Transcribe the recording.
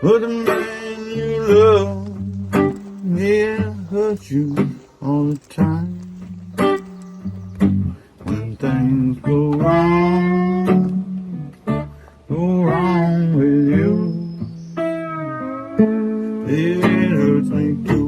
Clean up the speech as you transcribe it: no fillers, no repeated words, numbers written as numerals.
But the man you love, yeah, hurt you all the time. When things go wrong with you, it hurts me too.